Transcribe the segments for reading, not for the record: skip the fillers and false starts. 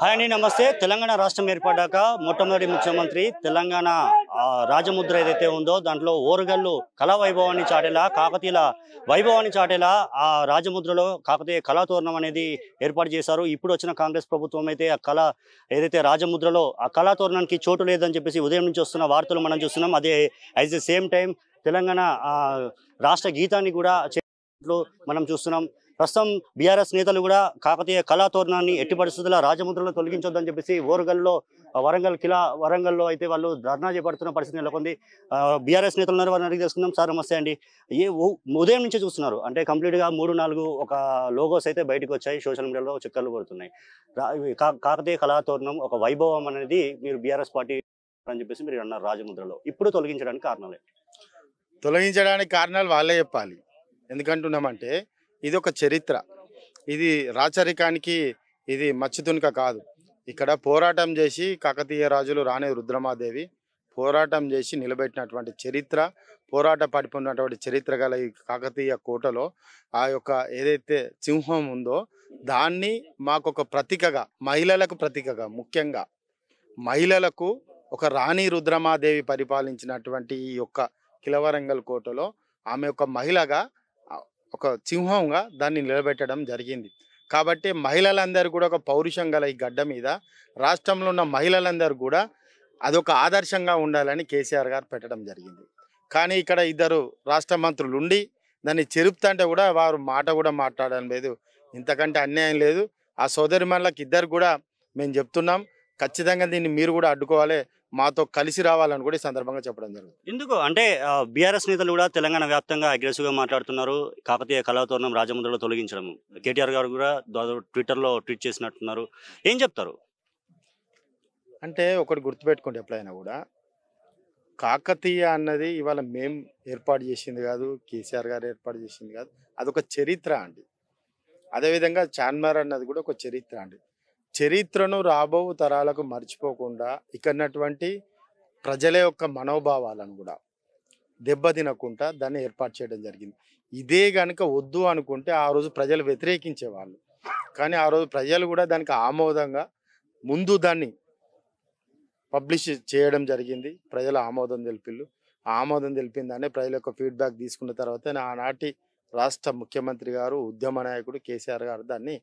Hi అండి, నమస్తే. తెలంగాణ రాష్ట్రం ఏర్పడ్డాక మొట్టమొదటి ముఖ్యమంత్రి తెలంగాణ రాజముద్ర ఏదైతే ఉందో దాంట్లో ఓరుగల్లు కళా వైభవాన్ని చాటేలా, కాకతీయుల వైభవాన్ని చాటేలా ఆ రాజముద్రలో కాకతీయ కళాతోరణం అనేది ఏర్పాటు చేశారు. ఇప్పుడు వచ్చిన కాంగ్రెస్ ప్రభుత్వం అయితే ఆ కళ ఏదైతే రాజముద్రలో ఆ కళాతోరణానికి చోటు లేదని చెప్పేసి ఉదయం నుంచి వస్తున్న వార్తలు మనం చూస్తున్నాం. అదే at the same time Telangana రాష్ట్ర గీతాన్ని కూడా మనం చూస్తున్నాం. ప్రస్తుతం బీఆర్ఎస్ నేతలు కూడా కాకతీయ కళాతోరణాన్ని ఎట్టి పరిస్థితుల్లో రాజముద్రలో తొలగించొద్దని చెప్పేసి ఓరుగల్లో వరంగల్లో అయితే వాళ్ళు ధర్నా చేపడుతున్న పరిస్థితి నెలకొంది. బీఆర్ఎస్ నేతలు ఉన్నారు, వారిని అడిగి తెలుసుకుందాం. సార్ నమస్తే అండి. ఉదయం నుంచే చూస్తున్నారు అంటే కంప్లీట్గా 3-4 ఒక లోగోస్ అయితే బయటకు వచ్చాయి, సోషల్ మీడియాలో చక్కర్లు పడుతున్నాయి. కాకతీయ కళాతోరణం ఒక వైభవం అనేది మీరు బీఆర్ఎస్ పార్టీ అని చెప్పేసి మీరు అన్నారు రాజముద్రలో. ఇప్పుడు తొలగించడానికి కారణాలు వాళ్ళే చెప్పాలి. ఎందుకంటున్నామంటే ఇది ఒక చరిత్ర, ఇది రాచరికానికి ఇది మచ్చుతునుక కాదు. ఇక్కడ పోరాటం చేసి కాకతీయ రాజులు రాణి రుద్రమాదేవి పోరాటం చేసి నిలబెట్టినటువంటి చరిత్ర, పోరాట పడిపోయినటువంటి చరిత్ర గల ఈ కాకతీయ కోటలో ఆ యొక్క ఏదైతే సింహం ఉందో దాన్ని మాకొక ప్రతీకగా, మహిళలకు ప్రతీకగా, ముఖ్యంగా మహిళలకు ఒక రాణి రుద్రమాదేవి పరిపాలించినటువంటి ఈ యొక్క కిలవరంగల్ కోటలో ఆమె ఒక మహిళగా, ఒక సింహంగా దాన్ని నిలబెట్టడం జరిగింది. కాబట్టి మహిళలందరూ కూడా ఒక పౌరుషం గల ఈ గడ్డ మీద రాష్ట్రంలో ఉన్న మహిళలందరూ కూడా అదొక ఆదర్శంగా ఉండాలని కేసీఆర్ గారు పెట్టడం జరిగింది. కానీ ఇక్కడ ఇద్దరు రాష్ట్ర మంత్రులు ఉండి దాన్ని చెరుపుతుంటే కూడా వారు మాట కూడా మాట్లాడడం లేదు. ఇంతకంటే అన్యాయం లేదు. ఆ సోదరిమణులకు ఇద్దరు కూడా మేము చెప్తున్నాం, ఖచ్చితంగా దీన్ని మీరు కూడా అడ్డుకోవాలి, మాతో కలిసి రావాలని కూడా ఈ సందర్భంగా చెప్పడం జరుగుతుంది. ఎందుకు అంటే బీఆర్ఎస్ నేతలు కూడా తెలంగాణ వ్యాప్తంగా అగ్రెసివ్గా మాట్లాడుతున్నారు. కాకతీయ కళాతోరణం రాజముద్రలో తొలగించడం, కేటీఆర్ గారు కూడా ట్విట్టర్లో ట్వీట్ చేసినట్టున్నారు. ఏం చెప్తారు? అంటే ఒకటి గుర్తుపెట్టుకోండి, ఎప్పుడైనా కూడా కాకతీయ అన్నది ఇవాళ మేము ఏర్పాటు చేసింది కాదు, కేసీఆర్ గారు ఏర్పాటు చేసింది కాదు, అదొక చరిత్ర అండి. అదేవిధంగా చార్మినార్ అన్నది కూడా ఒక చరిత్ర అండి. చరిత్రను రాబో తరాలకు మర్చిపోకుండా ఇక్కడటువంటి ప్రజల యొక్క మనోభావాలను కూడా దెబ్బతినకుండా దాన్ని ఏర్పాటు చేయడం జరిగింది. ఇదే కనుక వద్దు అనుకుంటే ఆ రోజు ప్రజలు వ్యతిరేకించేవాళ్ళు. కానీ ఆ రోజు ప్రజలు కూడా దానికి ఆమోదంగా ముందు దాన్ని పబ్లిష్ చేయడం జరిగింది. ప్రజల ఆమోదం తెలిపిళ్ళు. ఆమోదం తెలిపిన దాన్ని ప్రజల యొక్క ఫీడ్బ్యాక్ తీసుకున్న తర్వాత ఆనాటి రాష్ట్ర ముఖ్యమంత్రి గారు, ఉద్యమ నాయకుడు కేసీఆర్ గారు దాన్ని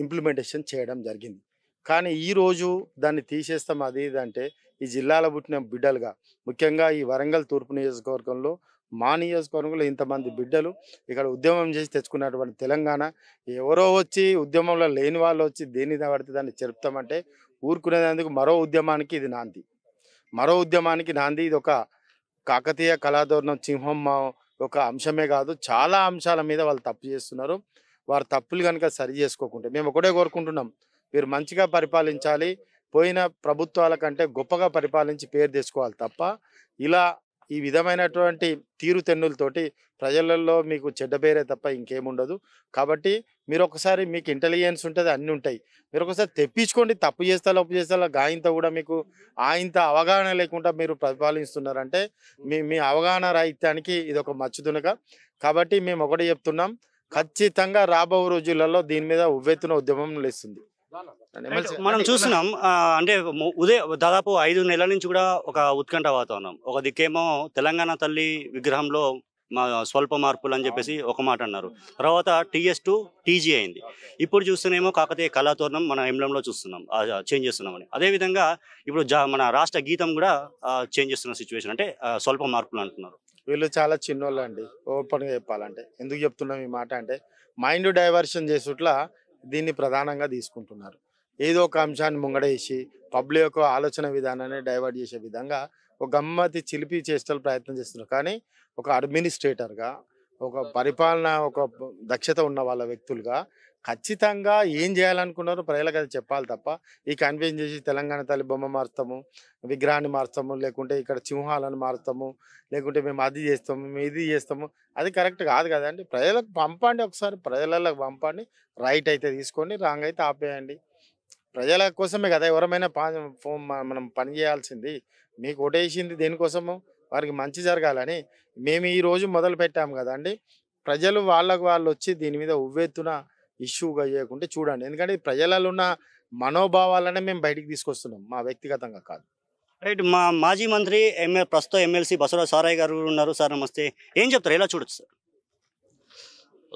ఇంప్లిమెంటేషన్ చేయడం జరిగింది. కానీ ఈరోజు దాన్ని తీసేస్తాం అది ఇదంటే ఈ జిల్లాలో పుట్టిన బిడ్డలుగా, ముఖ్యంగా ఈ వరంగల్ తూర్పు నియోజకవర్గంలో, మా నియోజకవర్గంలో ఇంతమంది బిడ్డలు ఇక్కడ ఉద్యమం చేసి తెచ్చుకున్నటువంటి తెలంగాణ ఎవరో వచ్చి ఉద్యమంలో లేని వాళ్ళు వచ్చి దేని పడితే దాన్ని చెరుపుతామంటే ఊరుకునేందుకు మరో ఉద్యమానికి ఇది నాంది. ఇది ఒక కాకతీయ కళాతోరణం సింహం ఒక అంశమే కాదు, చాలా అంశాల మీద వాళ్ళు తప్పు చేస్తున్నారు. వారు తప్పులు కనుక సరి చేసుకోకుంటే మేము ఒకటే కోరుకుంటున్నాం, మీరు మంచిగా పరిపాలించాలి, పోయిన ప్రభుత్వాల కంటే గొప్పగా పరిపాలించి పేరు తెచ్చుకోవాలి తప్ప ఇలా ఈ విధమైనటువంటి తీరుతెన్నులతోటి ప్రజలలో మీకు చెడ్డ పేరే తప్ప ఇంకేముండదు. కాబట్టి మీరు ఒకసారి, మీకు ఇంటెలిజెన్స్ ఉంటుంది, అన్నీ ఉంటాయి, మీరు ఒకసారి తెప్పించుకోండి. తప్పు చేస్తా ఒప్పు చేస్తా గాయంతో కూడా మీకు ఆయంత అవగాహన లేకుండా మీరు పరిపాలిస్తున్నారంటే మీ అవగాహన రాహిత్యానికి ఇది ఒక మచ్చుతునక. కాబట్టి మేము ఒకటే చెప్తున్నాం, ఖచ్చితంగా రాబో రోజులలో దీని మీద ఉవ్వెత్తున ఉద్యమం లేస్తుంది. మనం చూస్తున్నాం అంటే దాదాపు 5 నెలల నుంచి కూడా ఒక ఉత్కంఠ వాతావరణం. ఒక దిక్కేమో తెలంగాణ తల్లి విగ్రహంలో స్వల్ప మార్పులు అని చెప్పేసి ఒక మాట అన్నారు, తర్వాత TS to TG అయింది. ఇప్పుడు చూస్తేనేమో కాకతీయ కళాతోరణం మన ఎంబ్లంలో చూస్తున్నాం, చేంజ్ చేస్తున్నామని. అదేవిధంగా ఇప్పుడు మన రాష్ట్ర గీతం కూడా చేంజ్ చేస్తున్న సిచ్యువేషన్, అంటే స్వల్ప మార్పులు అంటున్నారు. వీళ్ళు చాలా చిన్నోళ్ళు అండి, ఓపెన్గా చెప్పాలంటే. ఎందుకు చెప్తున్నాం ఈ మాట అంటే మైండ్ డైవర్షన్ చేసుట్లా దీన్ని ప్రధానంగా తీసుకుంటున్నారు. ఏదో ఒక అంశాన్ని ముంగడేసి పబ్లిక్ యొక్క ఆలోచన విధానాన్ని డైవర్ట్ చేసే విధంగా ఒక గమ్మతి చిలిపి చేష్టలు ప్రయత్నం చేస్తున్నారు. కానీ ఒక అడ్మినిస్ట్రేటర్గా, ఒక పరిపాలన, ఒక దక్షత ఉన్న వాళ్ళ వ్యక్తులుగా ఖచ్చితంగా ఏం చేయాలనుకున్నారో ప్రజలకు అది చెప్పాలి తప్ప ఈ కన్విన్స్ చేసి తెలంగాణ తల్లి బొమ్మ మారుస్తాము, విగ్రహాన్ని మారుస్తాము, లేకుంటే ఇక్కడ సింహాలను మారుస్తాము, లేకుంటే మేము అది చేస్తాము, మేము ఇది చేస్తాము, అది కరెక్ట్ కాదు కదండి. ప్రజలకు పంపండి, ఒకసారి ప్రజలకు పంపండి. రైట్ అయితే తీసుకోండి, రాంగ్ అయితే ఆపేయండి. ప్రజల కోసమే కదా ఎవరమైనా మనం పని చేయాల్సింది. మీకు ఓటేసింది దేనికోసము? వారికి మంచి జరగాలని. మేము ఈరోజు మొదలు పెట్టాము కదండి. ప్రజలు వాళ్ళకు వాళ్ళు వచ్చి దీని మీద ఉవ్వెత్తున ఇష్యూగా చేయకుంటే చూడండి. ఎందుకంటే ప్రజలలో ఉన్న మనోభావాలనే మేము బయటికి తీసుకొస్తున్నాం, మా వ్యక్తిగతంగా కాదు. రైట్. మా మాజీ మంత్రి ప్రస్తుతం ఎమ్మెల్సీ బసవరాజు సారయ్య గారు ఉన్నారు. సార్ నమస్తే. ఏం చెప్తారు, ఎలా చూడొచ్చు సార్?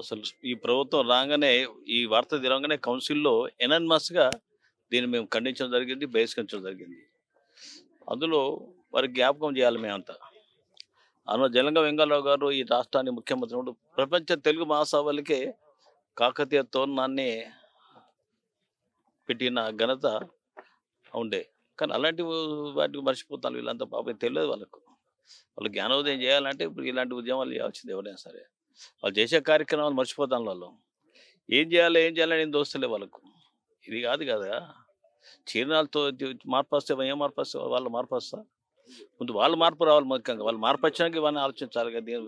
అసలు ఈ ప్రభుత్వం రాగానే ఈ వార్త తెలవగానే కౌన్సిల్లో ఎనానిమస్గా దీన్ని మేము ఖండించడం జరిగింది, బహిష్కరించడం జరిగింది. అందులో వారికి జ్ఞాపకం చేయాలి మేమంతా. అందులో జలంగ వెంగళరావు గారు ఈ రాష్ట్రాన్ని ముఖ్యమంత్రి ఉన్నప్పుడు ప్రపంచ తెలుగు మహాసభలకే కాకతీయ తోరణాన్ని పెట్టిన ఘనత ఉండే. కానీ అలాంటి వాటికి మర్చిపోతాను వీళ్ళంతా. పాపం తెలియదు వాళ్ళకు. వాళ్ళు జ్ఞానోదయం చేయాలంటే ఇప్పుడు ఇలాంటి ఉద్యమాలు చేయాల్సింది ఎవరైనా సరే. వాళ్ళు చేసే కార్యక్రమాలు మర్చిపోతాను. వాళ్ళు ఏం చేయాలని ఏం దోస్తలే వాళ్ళకు. ఇది కాదు కదా, చీరణాలతో మార్పు వస్తే ఏం మార్పు వస్తే వాళ్ళు మార్పు వస్తా. ముందు వాళ్ళు మార్పు రావాలి. ముఖ్యంగా వాళ్ళు మార్పు వచ్చాక ఇవన్నీ ఆలోచించాలి కదా.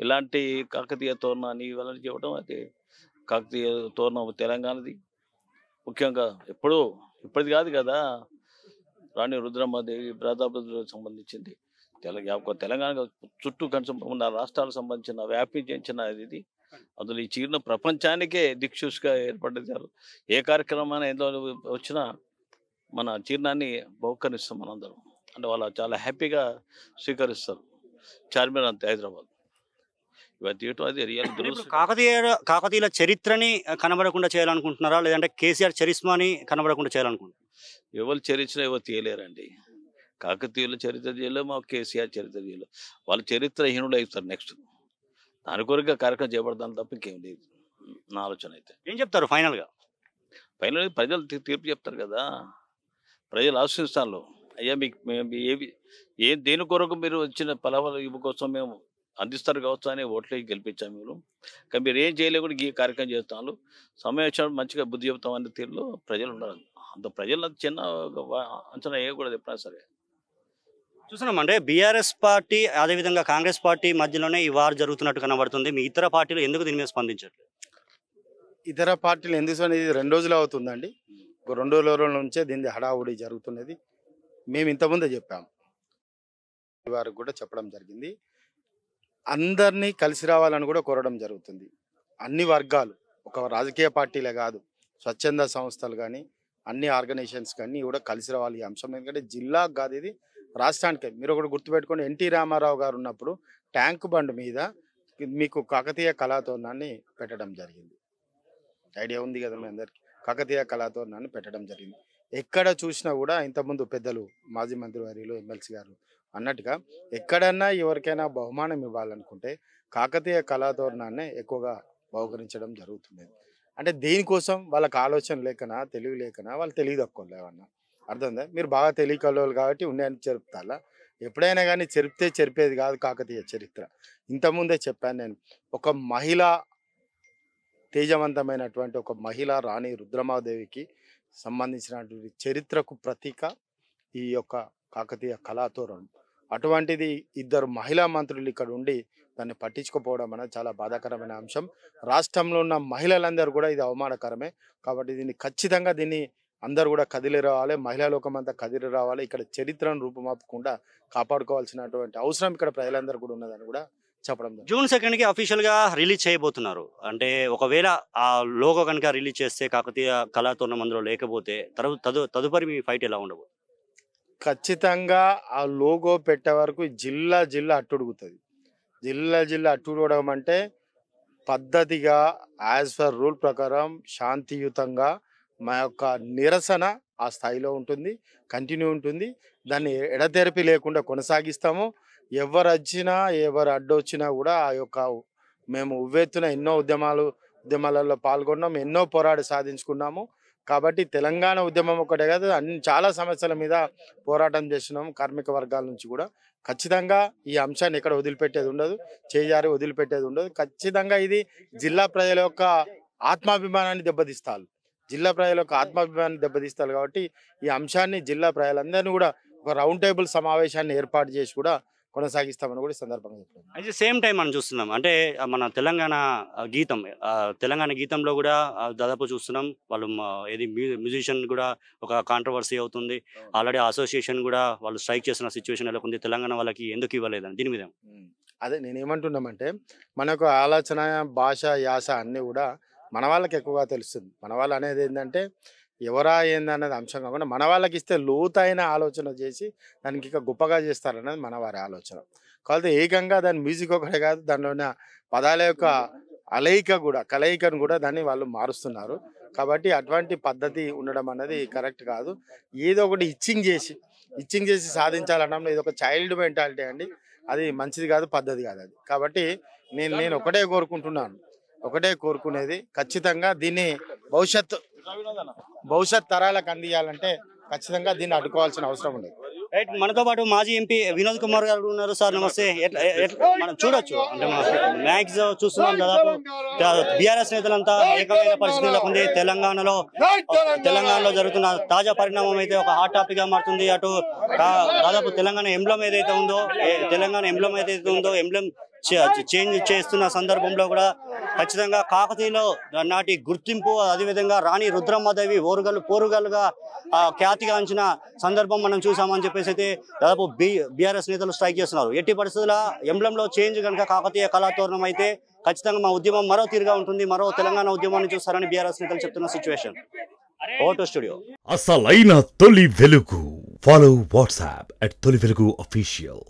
ఇలాంటి కాకతీయ తోరణాన్ని ఇవన్నీ చెప్పడం, అది కాకతీయ తోరణం తెలంగాణది ముఖ్యంగా ఇప్పటిది కాదు కదా. రాణి రుద్రమ్మదేవి ప్రతాపరుద్రులకు సంబంధించింది. తెలంగాణ చుట్టూ కనీసం ఉన్న రాష్ట్రాలకు సంబంధించిన వ్యాపించిన ఇది. అందులో ఈ చీరను ప్రపంచానికే దిక్సూచిగా ఏర్పడ్డది. ఏ కార్యక్రమం ఎందులో వచ్చినా మన చీరణాన్ని బహుకరిస్తాం మనందరం. అంటే వాళ్ళు చాలా హ్యాపీగా స్వీకరిస్తారు. చార్మినార్ అంతే హైదరాబాద్ ఇవన్నీ తీయటం అది రియల్ దురదృష్టం. కాకతీయుల చరిత్రని కనబడకుండా చేయాలనుకుంటున్నారా, లేదంటే కేసీఆర్ చరిస్మాని కనబడకుండా చేయాలనుకుంటున్నారా? ఎవరు చరిత్ర ఎవరు తీయలేరండి. కాకతీయుల చరిత్ర చేయలేము, మా కేసీఆర్ చరిత్ర చేయలేము. వాళ్ళ చరిత్రహీనులు అవుతారు నెక్స్ట్. దాని కొరకు కార్యక్రమం చేపడతాను తప్ప ఇంకేం లేదు నా ఆలోచన. అయితే ఏం చెప్తారు ఫైనల్గా? ఫైనల్ ప్రజలు తీర్పు చెప్తారు కదా. ప్రజలు ఆశిస్తాను, అయ్యా మీకు దేని కొరకు మీరు వచ్చిన ఫలాఫలం ఇవ్వ కోసం మేము అందిస్తారు కావచ్చు అని ఓట్లకి గెలిపించాము మీరు. కానీ మీరు ఏం చేయలేకుండా ఈ కార్యక్రమం చేస్తాను, సమయం వచ్చినప్పుడు మంచిగా బుద్ధి చెబుతాం అనే తీరులో ప్రజలు ఉన్నారు. అంత ప్రజలు చిన్న అంచనా వేయకూడదు ఎప్పుడైనా సరే. చూస్తున్నాం అంటే బీఆర్ఎస్ పార్టీ అదేవిధంగా కాంగ్రెస్ పార్టీ మధ్యలోనే ఈ వార్ జరుగుతున్నట్టు కనబడుతుంది. మీ ఇతర పార్టీలు ఎందుకు దీని మీద స్పందించట్లేదు? ఇతర పార్టీలు ఎందుకు అనేది 2 రోజులు అవుతుందండి. 2 రోజుల నుంచే దీన్ని హడావుడి జరుగుతున్నది. మేము ఇంతకుముందే చెప్పాము, వారికి కూడా చెప్పడం జరిగింది. అందరినీ కలిసి రావాలని కూడా కోరడం జరుగుతుంది. అన్ని వర్గాలు, ఒక రాజకీయ పార్టీలే కాదు, స్వచ్ఛంద సంస్థలు కానీ అన్ని ఆర్గనైజేషన్స్ కానీ కూడా కలిసి రావాలి ఈ అంశం. ఎందుకంటే జిల్లాకు కాదు, ఇది రాష్ట్రానికే. మీరు ఒకటి గుర్తుపెట్టుకోండి, ఎన్టీ రామారావు గారు ఉన్నప్పుడు ట్యాంక్ బండ్ మీద మీకు కాకతీయ కళాతోరణాన్ని పెట్టడం జరిగింది. ఐడియా ఉంది కదా మీ అందరికీ. కాకతీయ కళాతోరణాన్ని పెట్టడం జరిగింది. ఎక్కడ చూసినా కూడా ఇంతకుముందు పెద్దలు మాజీ మంత్రి వర్యులు ఎమ్మెల్సీ గారు అన్నట్టుగా ఎక్కడన్నా ఎవరికైనా బహుమానం ఇవ్వాలనుకుంటే కాకతీయ కళాతోరణాన్ని ఎక్కువగా బహుకరించడం జరుగుతుంది. అంటే దీనికోసం వాళ్ళకి ఆలోచన లేకనా, తెలివి లేకనా, వాళ్ళు తెలివి తక్కువ లేవన్నా అర్థందా? మీరు బాగా తెలియకలోళ్ళు కాబట్టి ఉన్నాయని చెరుపుతారా? ఎప్పుడైనా కానీ చెరిపేది కాదు కాకతీయ చరిత్ర. ఇంతకుముందే చెప్పాను నేను, ఒక మహిళ తేజవంతమైనటువంటి ఒక మహిళ రాణి రుద్రమాదేవికి సంబంధించినటువంటి చరిత్రకు ప్రతీక ఈ యొక్క కాకతీయ కళాతోరణం. అటువంటిది 2 మహిళా మంత్రులు ఇక్కడ ఉండి దాన్ని పట్టించుకోపోవడం అనేది చాలా బాధాకరమైన అంశం. రాష్ట్రంలో ఉన్న మహిళలందరూ కూడా ఇది అవమానకరమే. కాబట్టి ఖచ్చితంగా దీన్ని అందరూ కూడా కదిలి రావాలి, మహిళా లోకం అంతా కదిలి రావాలి. ఇక్కడ చరిత్రను రూపుమాపకుండా కాపాడుకోవాల్సినటువంటి అవసరం ఇక్కడ ప్రజలందరూ కూడా ఉన్నదని కూడా చెప్పడం. జూన్ 2కి అఫీషియల్గా రిలీజ్ చేయబోతున్నారు. అంటే ఒకవేళ ఆ లోగో కనుక రిలీజ్ చేస్తే కాకతీయ కళాతోరణం అందులో లేకపోతే తదుపరి మీ ఫైట్ ఎలా ఉండబోతుంది? ఖచ్చితంగా ఆ లోగో పెట్టే వరకు జిల్లా అట్టుడుగుతుంది. జిల్లా అట్టుడవడం అంటే పద్ధతిగా యాజ్ పర్ రూల్ ప్రకారం శాంతియుతంగా మా యొక్క నిరసన ఆ స్థాయిలో ఉంటుంది, కంటిన్యూ ఉంటుంది. దాన్ని ఎడతెరిపి లేకుండా కొనసాగిస్తాము. ఎవరు వచ్చినా ఎవరు అడ్డొచ్చినా కూడా ఆ యొక్క మేము ఉవ్వెత్తున ఎన్నో ఉద్యమాలలో పాల్గొన్నాం, ఎన్నో పోరాడి సాధించుకున్నాము. కాబట్టి తెలంగాణ ఉద్యమం ఒకటే కాదు, చాలా సమస్యల మీద పోరాటం చేస్తున్నాము కార్మిక వర్గాల నుంచి కూడా. ఖచ్చితంగా ఈ అంశాన్ని ఎక్కడ వదిలిపెట్టేది ఉండదు, చేజారి వదిలిపెట్టేది ఉండదు. ఖచ్చితంగా ఇది జిల్లా ప్రజల యొక్క ఆత్మాభిమానాన్ని దెబ్బతీస్తారు. కాబట్టి ఈ అంశాన్ని జిల్లా ప్రజలందరినీ కూడా ఒక రౌండ్ టేబుల్ సమావేశాన్ని ఏర్పాటు చేసి కూడా కొనసాగిస్తామని కూడా సందర్భంగా చెప్పారు. అయితే సేమ్ టైం మనం చూస్తున్నాం అంటే మన తెలంగాణ గీతంలో కూడా దాదాపు చూస్తున్నాం వాళ్ళు ఏది మ్యూజిషియన్ కూడా ఒక కాంట్రవర్సీ అవుతుంది. ఆల్రెడీ అసోసియేషన్ కూడా వాళ్ళు స్ట్రైక్ చేసిన సిచ్యువేషన్ ఎలా ఉంది, తెలంగాణ వాళ్ళకి ఎందుకు ఇవ్వలేదని దీని మీద. అదే నేనేమంటున్నామంటే మనకు ఆలోచన, భాష, యాస అన్నీ కూడా మన వాళ్ళకి ఎక్కువగా తెలుస్తుంది. మన వాళ్ళు అనేది ఏంటంటే ఎవరా ఏందన్నది అంశం కాకుండా మన వాళ్ళకి ఇస్తే లోతైన ఆలోచన చేసి దానికి ఇంకా గొప్పగా చేస్తారన్నది మన వారి ఆలోచన. కాకపోతే ఏకంగా దాని మ్యూజిక్ ఒకటే కాదు, దానిలో ఉన్న పదాల యొక్క కలయికను కూడా దాన్ని వాళ్ళు మారుస్తున్నారు. కాబట్టి అటువంటి పద్ధతి ఉండడం అనేది కరెక్ట్ కాదు. ఏదో ఒకటి ఇచ్చింగ్ చేసి సాధించాలన్నప్పుడు ఇది ఒక చైల్డ్ మెంటాలిటీ అండి. అది మంచిది కాదు, పద్ధతి కాదు అది. కాబట్టి నేను ఒకటే కోరుకునేది ఖచ్చితంగా దీన్ని భవిష్యత్ తరాలకు అందియాలంటే ఖచ్చితంగా దీన్ని అడ్డుకోవాల్సిన అవసరం ఉంది. రైట్, మనతో పాటు మాజీ ఎంపీ వినోద్ కుమార్ గారు ఉన్నారు. సార్ నమస్తే. మనం చూడొచ్చు అంటే మ్యాక్స్ చూస్తున్నాం, దాదాపు బీఆర్ఎస్ నేతలంతా ఏకమైన పరిస్థితులకు ఉంది. తెలంగాణలో జరుగుతున్న తాజా పరిణామం అయితే ఒక హాట్ టాపిక్ గా మారుతుంది. అటు దాదాపు తెలంగాణ ఎంబ్లం ఏదైతే ఉందో ఎంబ్లం చేంజ్ చేస్తున్న సందర్భంలో కూడా ఖచ్చితంగా కాకతీయులో నాటి గుర్తింపు, అదేవిధంగా రాణి రుద్రమ్మదేవి పోరుగల్లుగా ఖ్యాతిగాంచిన సందర్భం మనం చూసామని చెప్పేసి అయితే దాదాపు బీఆర్ఎస్ నేతలు స్ట్రైక్ చేస్తున్నారు. ఎట్టి పరిస్థితుల ఎంబ్లంలో చేంజ్ కనుక కాకతీయ కళాతోరణం అయితే ఖచ్చితంగా మా ఉద్యమం మరో తీరుగా ఉంటుంది, మరో తెలంగాణ ఉద్యమాన్ని చూస్తారని బీఆర్ఎస్ నేతలు చెప్తున్న సిచ్యువేషన్. ఓటో స్టూడియో. అసలైన తొలి వెలుగు. ఫాలో వాట్సాప్ @తొలి వెలుగు official.